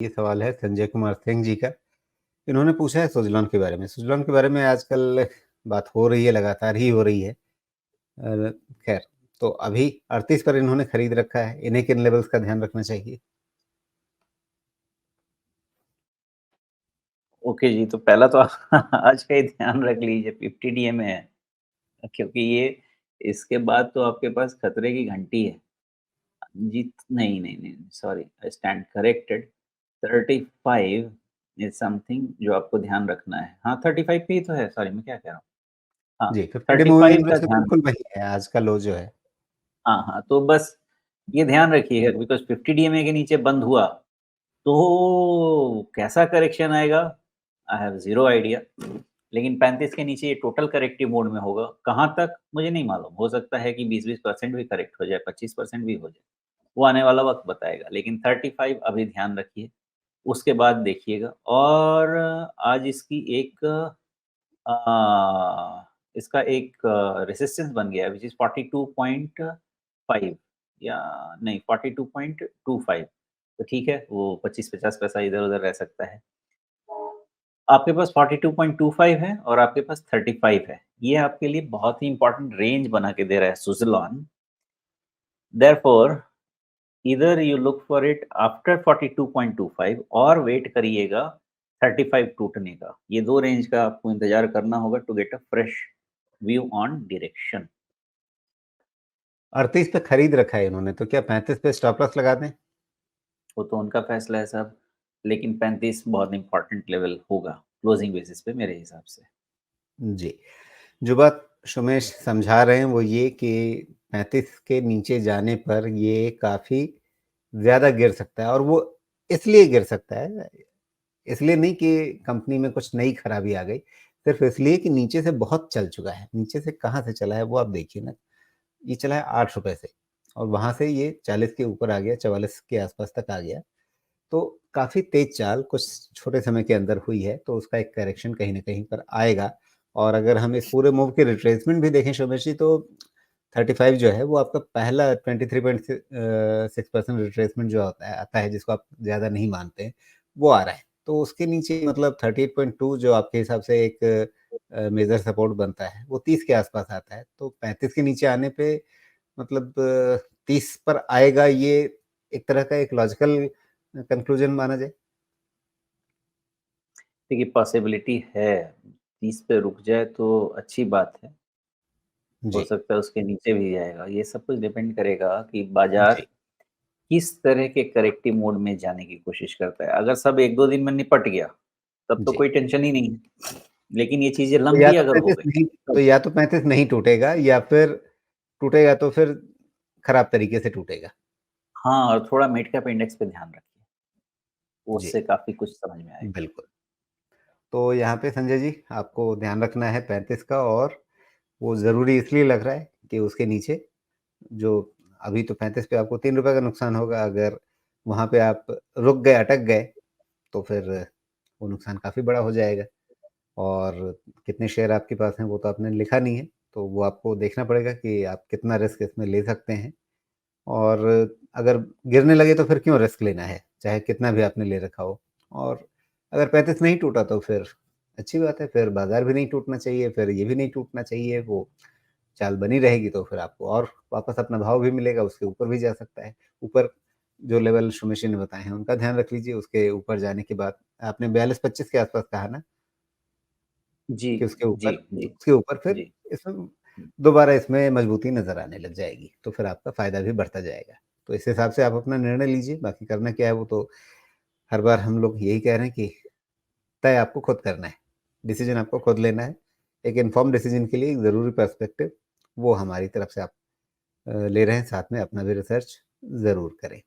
ये सवाल है संजय कुमार सिंह जी का। इन्होंने पूछा है सुज़लॉन के बारे में। सुज़लॉन के बारे में आजकल बात हो रही है, लगातार ही हो रही है। खैर, तो अभी 38 पर इन्होंने खरीद रखा है। इन्हें किन लेवल्स का ध्यान रखना चाहिए? ओके जी, तो पहला तो आज का ही ध्यान रख लीजिए 50 डीएम है, क्योंकि ये इसके बाद तो आपके पास खतरे की घंटी है। जी नहीं, नहीं, नहीं, sorry, I stand corrected. 35 is something जो आपको ध्यान रखना है। हाँ, 35 पे ही तो है, सॉरी मैं क्या कह रहा हूँ। हाँ, जी, 50 डे मूविंग 35 का एवरेज तो ध्यान बिल्कुल वही है, आज का लो जो है। हाँ, हाँ, तो बस ये ध्यान रखिएगा बिकॉज़ 50 डीएमए के नीचे बंद हुआ, तो कैसा करेक्शन आएगा? I have zero idea. लेकिन 35 के नीचे ये टोटल करेक्टिव मोड में होगा। कहाँ तक? मुझे नहीं मालूम। हो सकता है कि 20-20% भी करेक्ट हो जाए, 25% भी हो जाए। वो आने वाला वक़्त बताएगा। लेकिन 35 अभी ध्यान रखिए, उसके बाद देखिएगा और आज इसका एक रेजिस्टेंस बन गया है व्हिच इज़ 42.5 या नहीं 42.25 तो ठीक है, वो 25-50 पैसा इधर-उधर रह सकता है। आपके पास 42.25 है और आपके पास 35 है। ये आपके लिए बहुत ही इम्पोर्टेंट रेंज बना के दे रहा है Suzlon. Therefore either you look for it after 42.25 और वेट करिएगा 35 टूटने का। ये 2 रेंज का आपको इंतज़ार करना होगा to get a fresh view on direction. 38 पे खरीद रखा है इन्होंने, तो क्या 35 पे स्टॉप लॉस लगा दें? वो तो उनका फैसला है साहब, लेकिन 35 बहुत इम्पोर्टेंट लेवल होगा क्लोजिंग बेसिस पे मेरे हिसाब से। जी। जो बात सुमेश समझा रहे हैं वो ये कि 35 के नीचे जाने पर ये काफ़ी ज़्यादा गिर सकता है और वो इसलिए गिर सकता है, इसलिए नहीं कि कंपनी में कुछ नई खराबी आ गई, सिर्फ़ इसलिए कि नीचे से बहुत चल चुका है। नीचे से कहाँ से चला है वो आप देखिए ना, ये चला है ₹8 से और वहाँ से ये 40 के ऊपर आ गया, 44 के आस-पास तक आ गया। तो काफ़ी तेज़ चाल कुछ छोटे समय के अंदर हुई है, तो उसका एक करेक्शन कहीं न कहीं पर आएगा और अगर हम इस पूरे मूव की रिट्रेसमेंट भी देखें शोमेश जी तो 35 जो है वो आपका पहला 6% रिट्रेसमेंट जो होता है आता है जिसको आप ज़्यादा नहीं मानते हैं, वो आ रहा है। तो उसके नीचे मतलब 38.2 जो आपके हिसाब से एक मेजर सपोर्ट बनता है, वो 30 के आस-पास आता है। तो 35 के नीचे आने पे मतलब 30 पर आएगा ये एक तरह का एक लॉजिकल कंक्लूजन माना जाए? देखिए पॉसिबिलिटी है, 30 पे रुक जाए तो अच्छी बात है। हो जी, सकता है उसके नीचे भी जाएगा। ये सब कुछ डिपेंड करेगा कि बाज़ार जी। किस तरह के करेक्टिव मोड में जाने की कोशिश करता है। अगर सब 1-2 दिन में निपट गया, तब तो जी। कोई टेंशन ही नहीं है। लेकिन ये चीज़ें तो या लंबी तो अगर हो 35 गई, नहीं तो तब या तो 35 नहीं टूटेगा या फिर टूटेगा तो फिर खराब तरीके से टूटेगा। हाँ, और थोड़ा मिड कैप इंडेक्स पे ध्यान रखिए, जी, उससे काफ़ी कुछ समझ में आएगा। बिल्कुल। तो यहाँ पे संजय जी आपको ध्यान रखना है 35 का और वो ज़रूरी इसलिए लग रहा है कि उसके नीचे जो अभी तो 35 पे आपको ₹3 का नुकसान होगा, अगर वहाँ पे आप रुक गए, अटक गए, तो फिर वो नुकसान काफ़ी बड़ा हो जाएगा और कितने शेयर आपके पास हैं वो तो आपने लिखा नहीं है, तो वो आपको देखना पड़ेगा कि आप कितना रिस्क इसमें ले सकते हैं और अगर गिरने लगे तो फिर क्यों रिस्क लेना है, चाहे कितना भी आपने ले रखा हो और अगर 35 नहीं टूटा तो फिर अच्छी बात है, फिर बाज़ार भी नहीं टूटना चाहिए, फिर ये भी नहीं टूटना चाहिए, वो चाल बनी रहेगी तो फिर आपको और वापस अपना भाव भी मिलेगा, उसके ऊपर भी जा सकता है। ऊपर जो लेवल सुमेश जी ने बताए हैं, उनका ध्यान रख लीजिए, उसके ऊपर जाने के बाद आपने 42-25 के आस-पास कहा ना जी, कि जी, जी, उसके ऊपर फिर जी। इसमें दोबारा इसमें मजबूती नज़र आने लग जाएगी, तो फिर आपका फ़ायदा भी बढ़ता जाएगा। तो इस हिसाब से आप अपना निर्णय लीजिए, बाकी करना क्या है वो तो हर बार हम लोग यही कह रहे हैं कि तय आपको खुद करना है, डिसीज़न आपको खुद लेना है। एक इन्फॉर्म्ड डिसीज़न के लिए एक ज़रूरी पर्सपेक्टिव वो हमारी तरफ से आप ले रहे हैं, साथ में अपना भी रिसर्च ज़रूर करें।